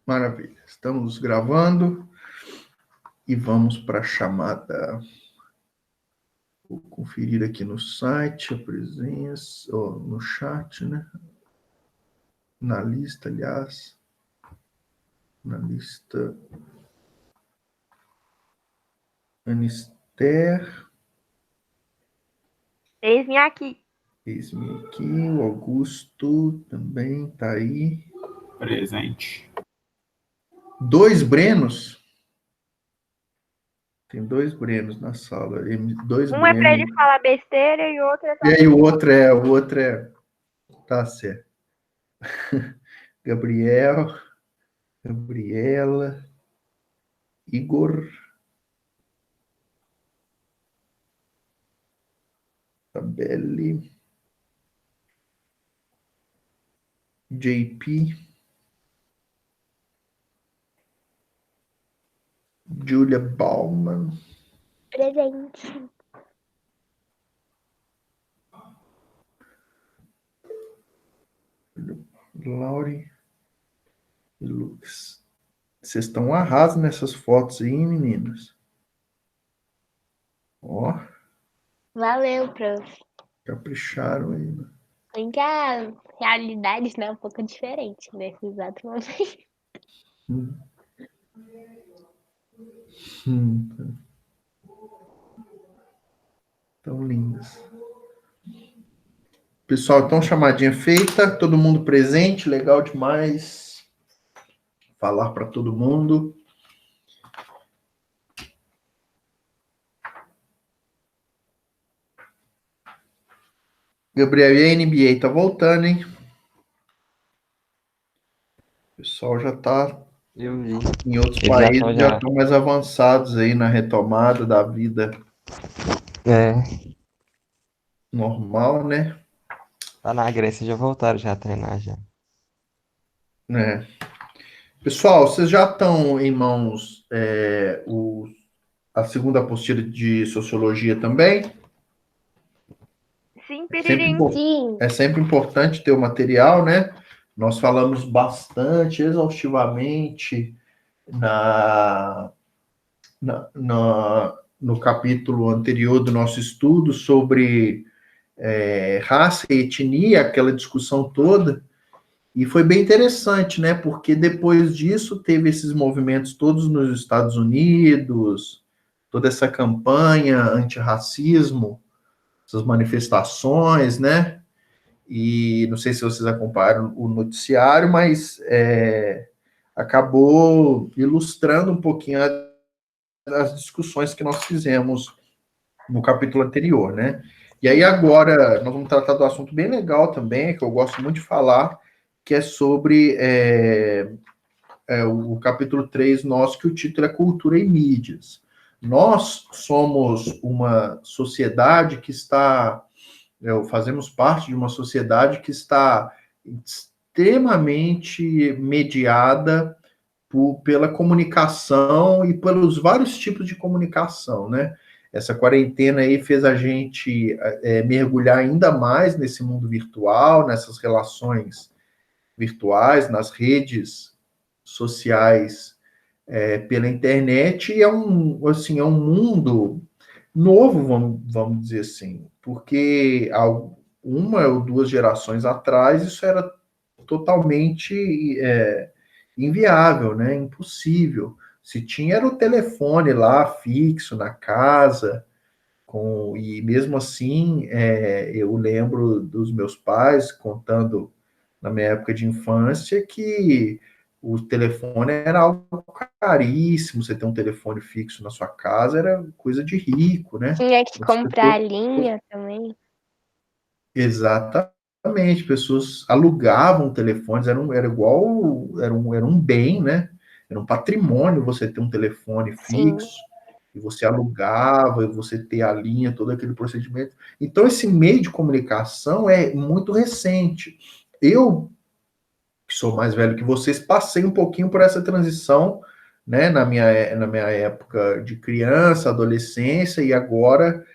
Maravilha. Estamos gravando e vamos para a chamada. Vou conferir aqui no site a presença, no chat, né? Na lista, aliás. Na lista. Anister. Eis-me aqui. Eis-me aqui. O Augusto também está aí. Presente. 2 Brenos. Tem 2 Brenos na sala. 2 Um é pra ele Brenos. falar besteira e o outro é pra... E aí o outro é. Tá certo. Gabriela, Igor, Tabelli, JP, Julia Bauman, Presente. Laure e Lucas. Vocês estão arrasados nessas fotos aí, meninas. Ó, Valeu, prof. capricharam aí, né? Tem que a realidade, né, é um pouco diferente nesse exato momento. Tão lindas. Pessoal, então chamadinha feita, todo mundo presente, legal demais. Falar para todo mundo. Gabriel, e a NBA tá voltando, hein? O pessoal já tá Eu vi. em outros Eles países, já já estão mais avançados aí na retomada da vida É, normal, né? lá na Grécia já voltaram já a treinar já. É. Pessoal, vocês já estão em mãos a segunda apostila de sociologia também? Sim, É sempre, piririm. Sim. é sempre importante ter o material, né? Nós falamos bastante, exaustivamente, no capítulo anterior do nosso estudo sobre raça e etnia, aquela discussão toda, e foi bem interessante, né? Porque depois disso teve esses movimentos todos nos Estados Unidos, toda essa campanha antirracismo, essas manifestações, né? E não sei se vocês acompanharam o noticiário, mas acabou ilustrando um pouquinho as discussões que nós fizemos no capítulo anterior, né? E aí agora nós vamos tratar do assunto bem legal também, que eu gosto muito de falar, que é sobre o capítulo 3 nosso, que o título é Cultura e Mídias. Nós somos uma sociedade que está, fazemos parte de uma sociedade que está extremamente mediada pela comunicação e pelos vários tipos de comunicação, né? Essa quarentena aí fez a gente mergulhar ainda mais nesse mundo virtual, nessas relações virtuais, nas redes sociais pela internet, e é um mundo novo, vamos dizer assim, porque há uma ou 2 gerações atrás isso era totalmente inviável, né? Impossível. Se tinha era o telefone lá fixo na casa, e mesmo assim eu lembro dos meus pais contando na minha época de infância que o telefone era algo caríssimo, você ter um telefone fixo na sua casa era coisa de rico, né? Tinha que As comprar a pessoas... linha também. Exatamente, pessoas alugavam telefones, era igual, era um bem, né? Era um patrimônio você ter um telefone Sim. fixo, e você alugava, e você ter a linha, todo aquele procedimento. Então, esse meio de comunicação é muito recente. Eu, que sou mais velho que vocês, passei um pouquinho por essa transição, né, na minha época de criança, adolescência, e agora,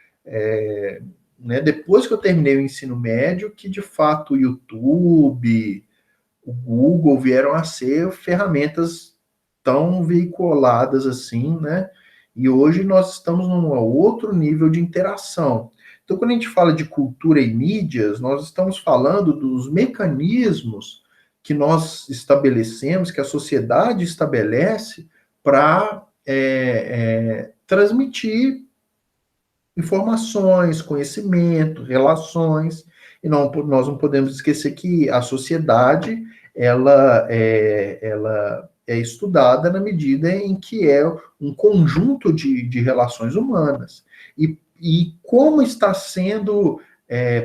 né, depois que eu terminei o ensino médio, que de fato o YouTube, o Google vieram a ser ferramentas tão veiculadas assim, né? E hoje nós estamos num outro nível de interação. Então, quando a gente fala de cultura e mídias, nós estamos falando dos mecanismos que nós estabelecemos, que a sociedade estabelece para transmitir informações, conhecimento, relações, e nós não podemos esquecer que a sociedade ela é estudada na medida em que é um conjunto de relações humanas. E como está sendo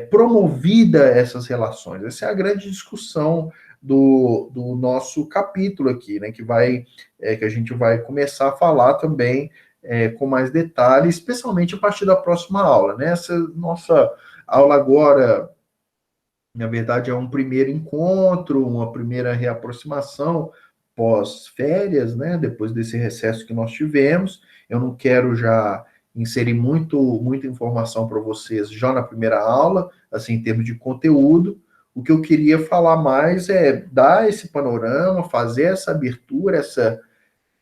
promovida essas relações? Essa é a grande discussão do nosso capítulo aqui, né, que a gente vai começar a falar também com mais detalhe, especialmente a partir da próxima aula. Né? Essa nossa aula agora, na verdade, é um primeiro encontro, uma primeira reaproximação pós-férias, né? Depois desse recesso que nós tivemos. Eu não quero já inserir muita informação para vocês já na primeira aula, assim, em termos de conteúdo. O que eu queria falar mais é dar esse panorama, fazer essa abertura,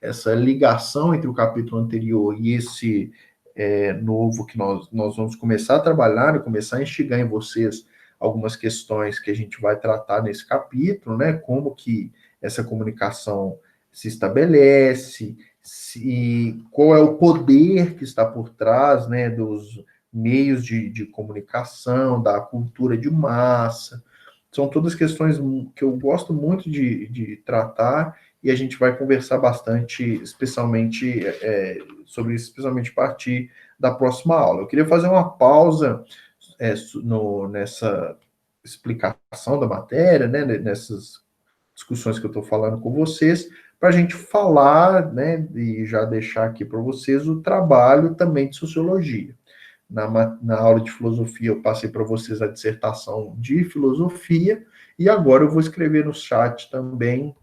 essa ligação entre o capítulo anterior e esse novo que nós vamos começar a trabalhar, começar a instigar em vocês algumas questões que a gente vai tratar nesse capítulo, né? Como que essa comunicação se estabelece, qual é o poder que está por trás, né, dos meios de comunicação, da cultura de massa. São todas questões que eu gosto muito de tratar, e a gente vai conversar bastante, especialmente sobre isso, especialmente a partir da próxima aula. Eu queria fazer uma pausa nessa explicação da matéria, né, nessas discussões que eu estou falando com vocês, para a gente falar, né, e já deixar aqui para vocês o trabalho também de sociologia. Na aula de filosofia, eu passei para vocês a dissertação de filosofia, e agora eu vou escrever no chat também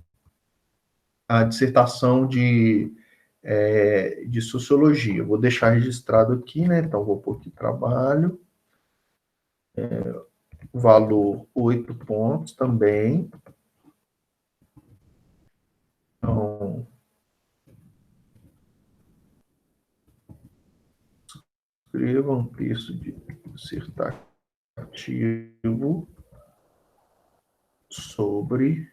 a dissertação de sociologia. Eu vou deixar registrado aqui, né? Então, vou pôr aqui trabalho. Valor 8 pontos também. Então, escreva um texto dissertativo sobre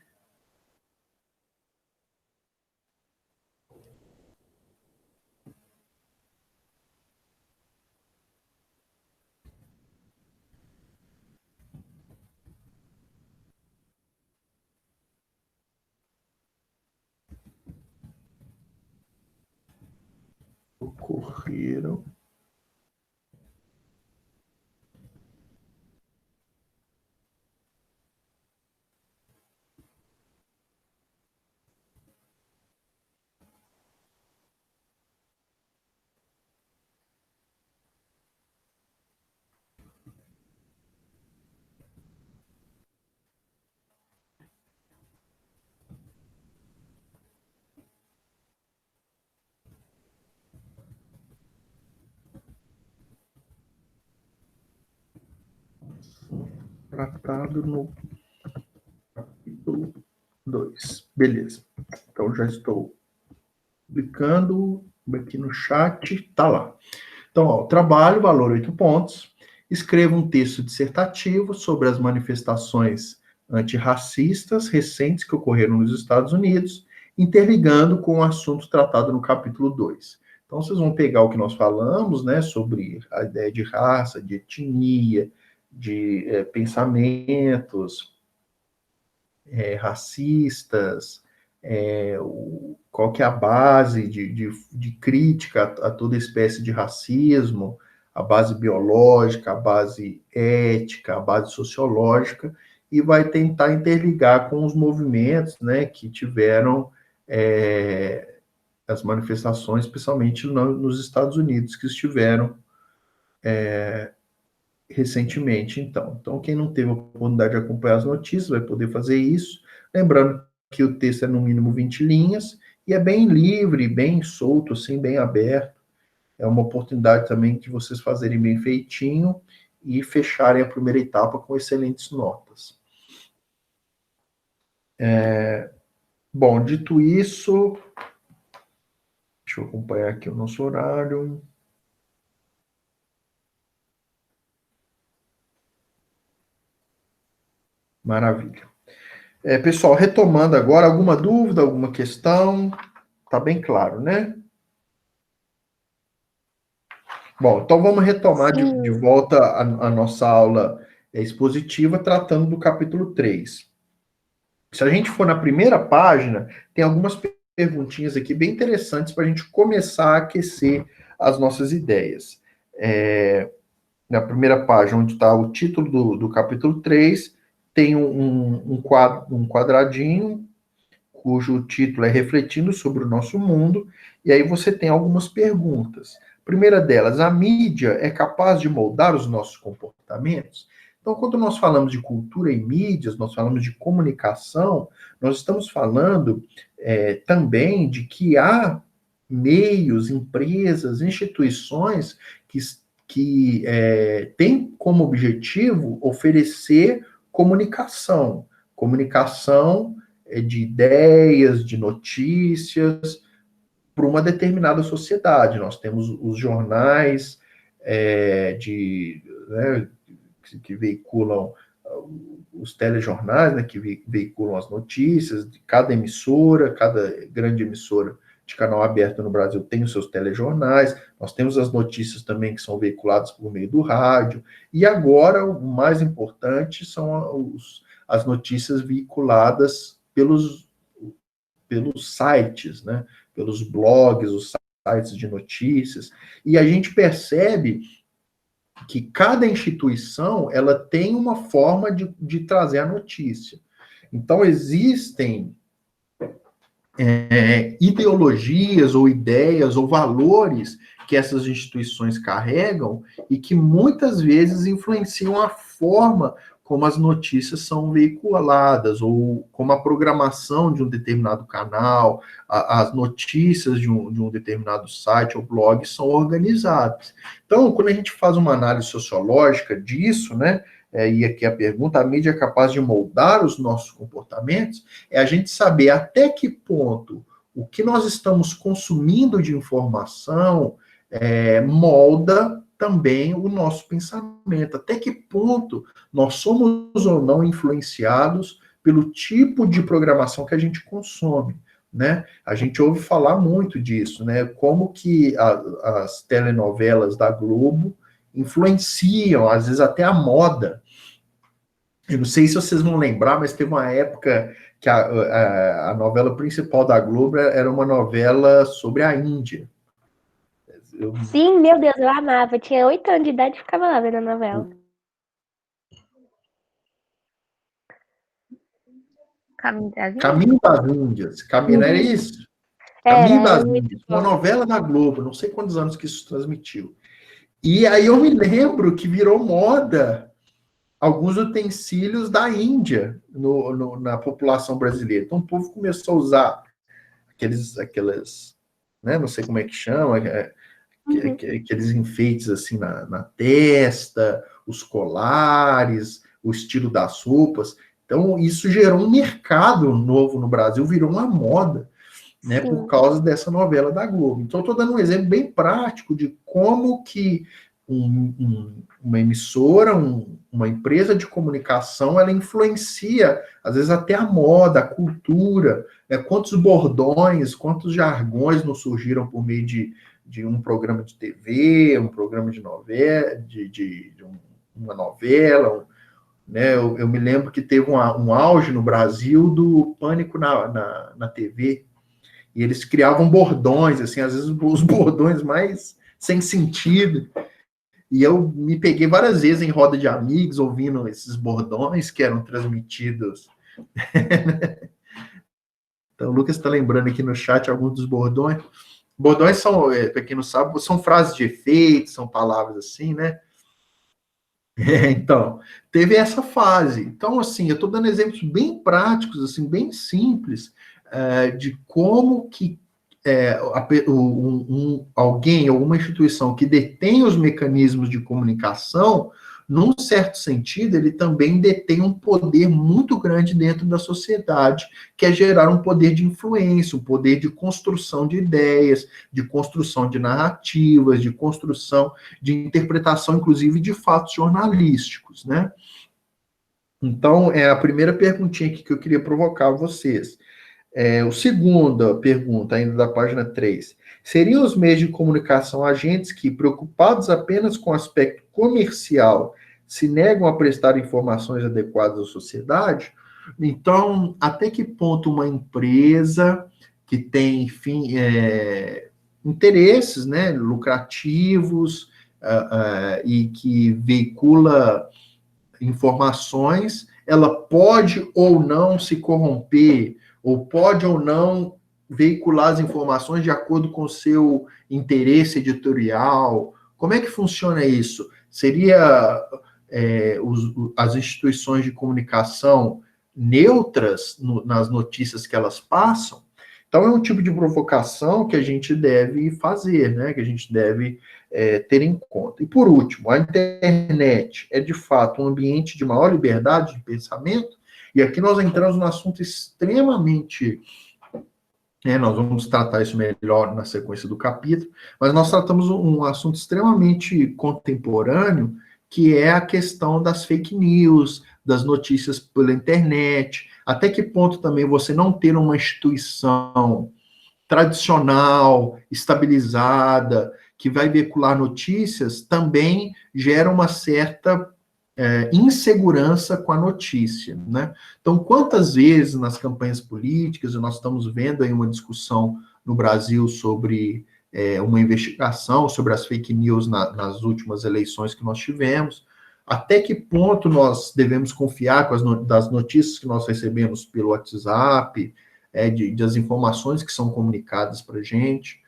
ocorreram tratado no capítulo 2. Beleza. Então, já estou publicando aqui no chat, tá lá. Então, ó, trabalho, valor 8 pontos. Escreva um texto dissertativo sobre as manifestações antirracistas recentes que ocorreram nos Estados Unidos, interligando com o assunto tratado no capítulo 2. Então, vocês vão pegar o que nós falamos, né, sobre a ideia de raça, de etnia, de pensamentos racistas, qual que é a base de crítica a toda espécie de racismo, a base biológica, a base ética, a base sociológica, e vai tentar interligar com os movimentos, né, que tiveram as manifestações, especialmente nos Estados Unidos, que estiveram recentemente, então. Então, quem não teve a oportunidade de acompanhar as notícias vai poder fazer isso. Lembrando que o texto é no mínimo 20 linhas e é bem livre, bem solto, assim, bem aberto. É uma oportunidade também de vocês fazerem bem feitinho e fecharem a primeira etapa com excelentes notas. Bom, dito isso, deixa eu acompanhar aqui o nosso horário. Maravilha. Pessoal, retomando agora, alguma dúvida, alguma questão? Tá bem claro, né? Bom, então vamos retomar de volta a nossa aula expositiva, tratando do capítulo 3. Se a gente for na primeira página, tem algumas perguntinhas aqui bem interessantes para a gente começar a aquecer as nossas ideias. Na primeira página, onde está o título do capítulo 3, tem um quadradinho, cujo título é Refletindo sobre o Nosso Mundo, e aí você tem algumas perguntas. A primeira delas, a mídia é capaz de moldar os nossos comportamentos? Então, quando nós falamos de cultura e mídias, nós falamos de comunicação, nós estamos falando também de que há meios, empresas, instituições que têm como objetivo oferecer comunicação. Comunicação de ideias, de notícias, para uma determinada sociedade. Nós temos os jornais né, que veiculam os telejornais, né, que veiculam as notícias de cada emissora, cada grande emissora de canal aberto no Brasil tem os seus telejornais, nós temos as notícias também que são veiculadas por meio do rádio, e agora o mais importante são as notícias veiculadas pelos sites, né, pelos blogs, os sites de notícias, e a gente percebe que cada instituição ela tem uma forma de trazer a notícia. Então, existem ideologias ou ideias ou valores que essas instituições carregam e que muitas vezes influenciam a forma como as notícias são veiculadas, ou como a programação de um determinado canal, as notícias de um determinado site ou blog são organizadas. Então, quando a gente faz uma análise sociológica disso, né, e aqui a pergunta, a mídia é capaz de moldar os nossos comportamentos, é a gente saber até que ponto o que nós estamos consumindo de informação molda também o nosso pensamento. Até que ponto nós somos ou não influenciados pelo tipo de programação que a gente consome, né? A gente ouve falar muito disso, né? Como que as telenovelas da Globo influenciam, às vezes até a moda. Eu não sei se vocês vão lembrar, mas teve uma época que a novela principal da Globo era uma novela sobre a Índia. Sim, meu Deus, eu amava. Eu tinha 8 anos de idade e ficava lá vendo a novela. Caminho das Índias. Era isso? Caminho das Índias. Uma novela da Globo. Não sei quantos anos que isso transmitiu. E aí eu me lembro que virou moda alguns utensílios da Índia na população brasileira. Então o povo começou a usar aquelas, né, não sei como é que chama, aqueles enfeites assim na testa, os colares, o estilo das roupas. Então isso gerou um mercado novo no Brasil, virou uma moda, né, por causa dessa novela da Globo. Então, estou dando um exemplo bem prático de como que uma emissora, uma empresa de comunicação, ela influencia, às vezes, até a moda, a cultura, né, quantos bordões, quantos jargões não surgiram por meio de um programa de TV, um programa de novela, uma novela, né? Eu me lembro que teve um auge no Brasil do pânico na TV, e eles criavam bordões, assim, às vezes os bordões mais sem sentido. E eu me peguei várias vezes em roda de amigos, ouvindo esses bordões que eram transmitidos. Então, o Lucas está lembrando aqui no chat alguns dos bordões. Bordões são, para quem não sabe, são frases de efeito, são palavras assim, né? Então, teve essa fase. Então, assim, eu estou dando exemplos bem práticos, assim, bem simples, de como que alguém ou uma instituição que detém os mecanismos de comunicação num certo sentido, ele também detém um poder muito grande dentro da sociedade, que é gerar um poder de influência, um poder de construção de ideias, de construção de narrativas, de construção de interpretação, inclusive, de fatos jornalísticos, né? Então, é a primeira perguntinha aqui que eu queria provocar a vocês. A segunda pergunta, ainda da página 3. Seriam os meios de comunicação agentes que, preocupados apenas com o aspecto comercial, se negam a prestar informações adequadas à sociedade? Então, até que ponto uma empresa que tem, enfim, interesses, né, lucrativos, e que veicula informações, ela pode ou não se corromper, ou pode ou não veicular as informações de acordo com o seu interesse editorial? Como é que funciona isso? Seria as instituições de comunicação neutras nas notícias que elas passam? Então, é um tipo de provocação que a gente deve fazer, né? Que a gente deve ter em conta. E, por último, a internet é, de fato, um ambiente de maior liberdade de pensamento? E aqui nós entramos num assunto extremamente... nós vamos tratar isso melhor na sequência do capítulo, mas nós tratamos um assunto extremamente contemporâneo, que é a questão das fake news, das notícias pela internet. Até que ponto também você não ter uma instituição tradicional, estabilizada, que vai veicular notícias, também gera uma certa insegurança com a notícia, né? Então, quantas vezes nas campanhas políticas, e nós estamos vendo aí uma discussão no Brasil sobre uma investigação sobre as fake news nas últimas eleições que nós tivemos, até que ponto nós devemos confiar das notícias que nós recebemos pelo WhatsApp, das informações que são comunicadas para a gente?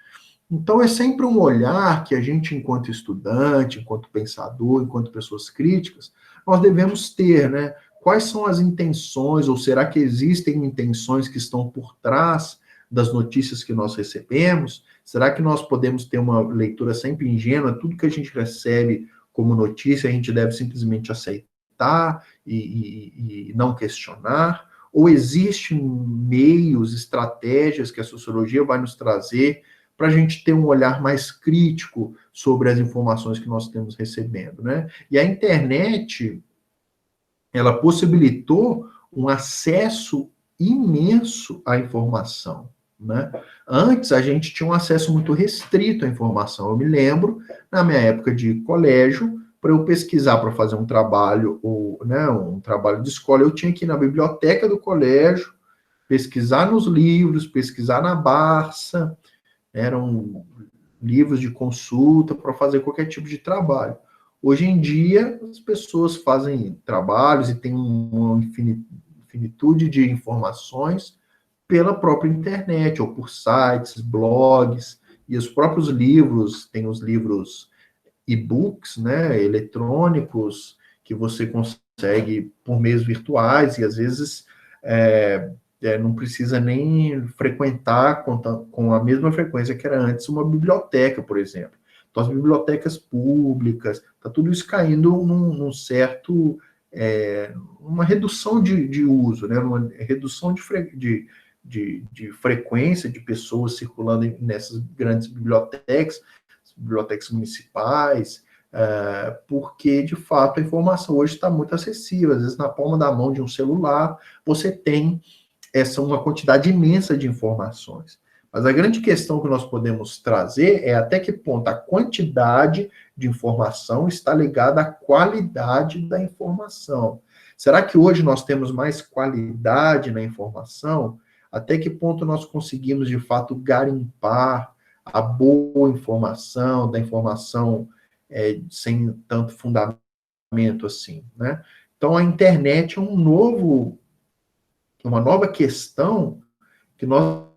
Então, é sempre um olhar que a gente, enquanto estudante, enquanto pensador, enquanto pessoas críticas, nós devemos ter, né? Quais são as intenções, ou será que existem intenções que estão por trás das notícias que nós recebemos? Será que nós podemos ter uma leitura sempre ingênua? Tudo que a gente recebe como notícia, a gente deve simplesmente aceitar e não questionar? Ou existem meios, estratégias que a sociologia vai nos trazer para a gente ter um olhar mais crítico sobre as informações que nós estamos recebendo, né? E a internet, ela possibilitou um acesso imenso à informação, né? Antes, a gente tinha um acesso muito restrito à informação. Eu me lembro, na minha época de colégio, para eu pesquisar, para fazer um trabalho, um trabalho de escola, eu tinha que ir na biblioteca do colégio, pesquisar nos livros, pesquisar na Barça, eram livros de consulta para fazer qualquer tipo de trabalho. Hoje em dia, as pessoas fazem trabalhos e tem uma infinitude de informações pela própria internet, ou por sites, blogs, e os próprios livros, tem os livros e-books, né, eletrônicos, que você consegue por meios virtuais, e às vezes não precisa nem frequentar com a mesma frequência que era antes uma biblioteca, por exemplo. Então, as bibliotecas públicas, está tudo isso caindo num certo... uma redução de uso, né? Uma redução de frequência de pessoas circulando nessas grandes bibliotecas municipais, porque, de fato, a informação hoje está muito acessível. Às vezes, na palma da mão de um celular, você tem uma quantidade imensa de informações. Mas a grande questão que nós podemos trazer é até que ponto a quantidade de informação está ligada à qualidade da informação. Será que hoje nós temos mais qualidade na informação? Até que ponto nós conseguimos, de fato, garimpar a boa informação, da informação sem tanto fundamento assim, né? Então, a internet é uma nova questão que nós...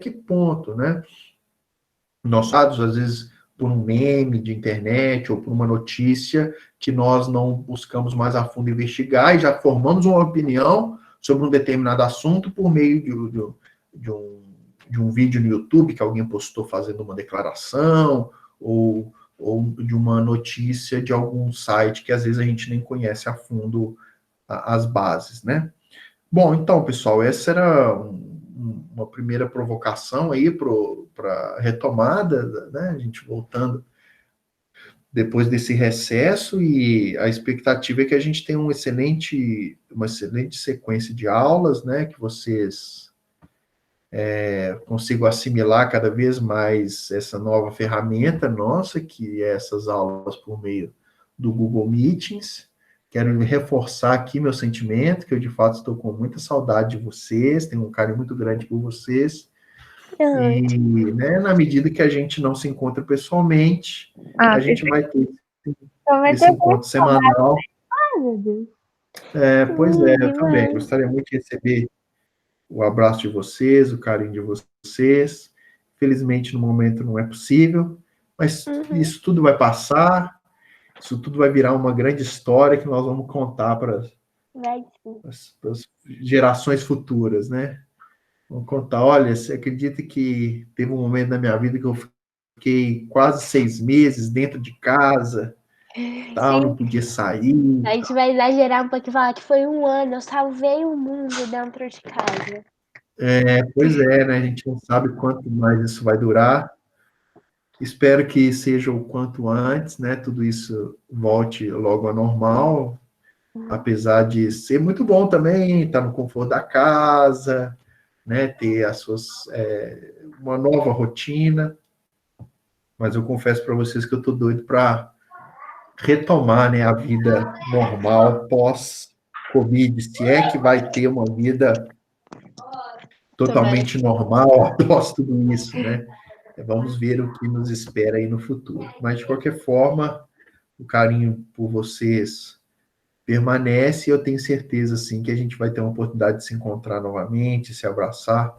Que ponto, né? Nós, às vezes, por um meme de internet ou por uma notícia que nós não buscamos mais a fundo investigar e já formamos uma opinião sobre um determinado assunto por meio de um vídeo no YouTube que alguém postou fazendo uma declaração ou ou de uma notícia de algum site que às vezes a gente nem conhece a fundo as bases, né? Bom, então, pessoal, essa era uma primeira provocação aí para retomada, né? A gente voltando depois desse recesso, e a expectativa é que a gente tenha uma excelente sequência de aulas, né? Que vocês consigam assimilar cada vez mais essa nova ferramenta nossa, que é essas aulas por meio do Google Meetings. Quero reforçar aqui meu sentimento, que eu de fato estou com muita saudade de vocês, tenho um carinho muito grande por vocês. E, né, na medida que a gente não se encontra pessoalmente, a gente vai ter esse encontro semanal. Ai, meu Deus. Pois é, eu também gostaria muito de receber o abraço de vocês, o carinho de vocês. Felizmente, no momento não é possível, mas isso tudo vai passar, isso tudo vai virar uma grande história que nós vamos contar para as gerações futuras, né? Vamos contar, olha, você acredita que teve um momento na minha vida que eu fiquei quase 6 meses dentro de casa, tal, não podia sair. A gente vai exagerar um pouco e falar que foi 1 ano, eu salvei o mundo dentro de casa. Pois é, né? A gente não sabe quanto mais isso vai durar. Espero que seja o quanto antes, né? Tudo isso volte logo ao normal, apesar de ser muito bom também estar no conforto da casa, né? Ter uma nova rotina. Mas eu confesso para vocês que eu estou doido para retomar, né, a vida normal pós-Covid, se é que vai ter uma vida totalmente normal após tudo isso, né? Vamos ver o que nos espera aí no futuro. Mas, de qualquer forma, o carinho por vocês permanece, e eu tenho certeza, sim, que a gente vai ter uma oportunidade de se encontrar novamente, se abraçar,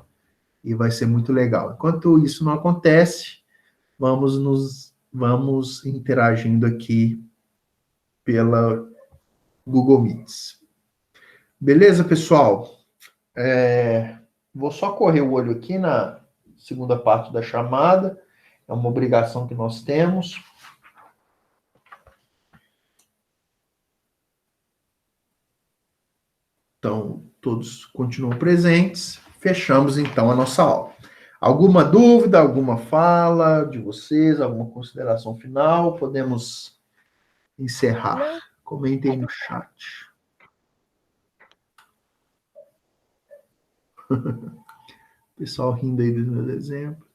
e vai ser muito legal. Enquanto isso não acontece, vamos interagindo aqui pela Google Meets. Beleza, pessoal? Vou só correr o olho aqui na segunda parte da chamada. É uma obrigação que nós temos. Então, todos continuam presentes. Fechamos, então, a nossa aula. Alguma dúvida, alguma fala de vocês, alguma consideração final? Podemos encerrar. Comentem no chat. Pessoal rindo aí dos meus exemplos.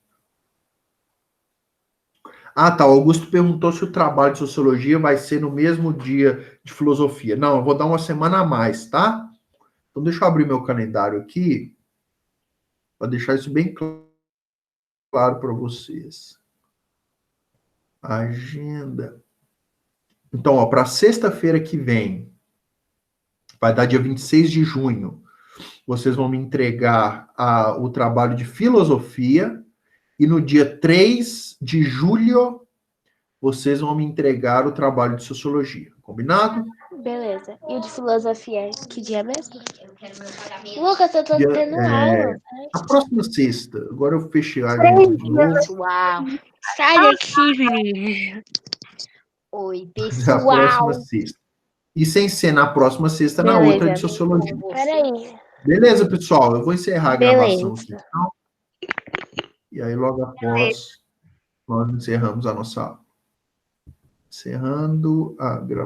Ah, tá. O Augusto perguntou se o trabalho de sociologia vai ser no mesmo dia de filosofia. Não, eu vou dar uma semana a mais, tá? Então, deixa eu abrir meu calendário aqui para deixar isso bem claro para vocês. Agenda. Então, para sexta-feira que vem, vai dar dia 26 de junho, vocês vão me entregar o trabalho de filosofia, e no dia 3 de julho, vocês vão me entregar o trabalho de sociologia. Combinado? Beleza. E o de filosofia, que dia mesmo? Lucas, eu tô tendo aula. A próxima sexta. Agora eu fechei a agenda de novo. Pessoal. Sai daqui, menino. Oi, pessoal. A próxima sexta. E sem ser na próxima sexta, na outra de sociologia. Peraí. Beleza, pessoal? Eu vou encerrar a gravação aqui, então. E aí, logo após, nós encerramos a nossa aula. Encerrando a gravação.